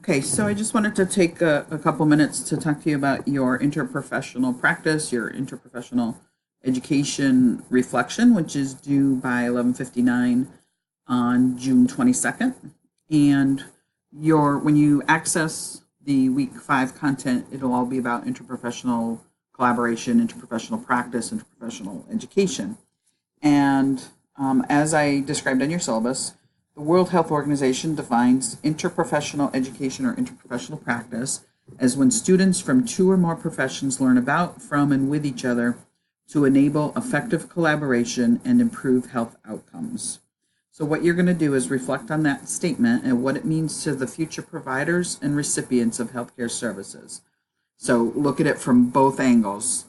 Okay, so I just wanted to take a couple minutes to talk to you about your interprofessional practice, your interprofessional education reflection, which is due by 11:59 on June 22nd. And when you access the week 5 content, it'll all be about interprofessional collaboration, interprofessional practice, interprofessional education. And as I described on your syllabus, the World Health Organization defines interprofessional education or interprofessional practice as when students from two or more professions learn about, from, and with each other to enable effective collaboration and improve health outcomes. So, what you're going to do is reflect on that statement and what it means to the future providers and recipients of healthcare services. So, look at it from both angles.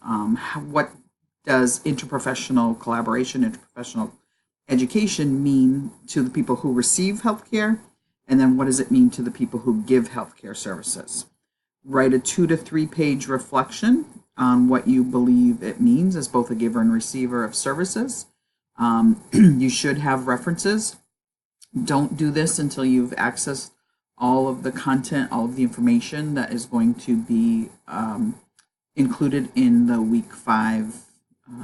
What does interprofessional collaboration, interprofessional education mean to the people who receive healthcare? And then what does it mean to the people who give healthcare services? Write a 2 to 3 page reflection on what you believe it means as both a giver and receiver of services. You should have references. Don't do this until you've accessed all of the content, all of the information that is going to be included in the week 5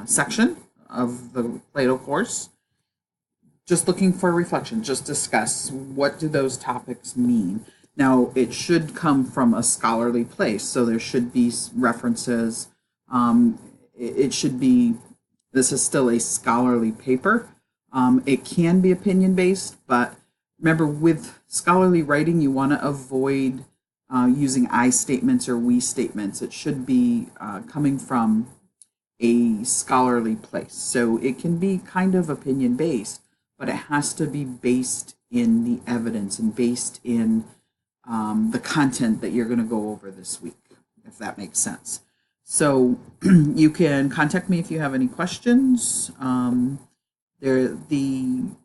section of the Plato course. Just looking for reflection, just discuss what do those topics mean. Now, it should come from a scholarly place, so there should be references. It should be, this is still a scholarly paper. It can be opinion-based, but remember, with scholarly writing, you want to avoid using I statements or we statements. It should be coming from a scholarly place. So it can be kind of opinion-based, but it has to be based in the evidence and based in the content that you're going to go over this week, if that makes sense. So you can contact me if you have any questions. The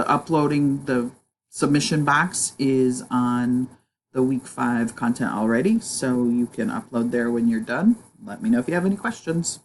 uploading, the submission box is on the week 5 content already, so you can upload there when you're done. Let me know if you have any questions.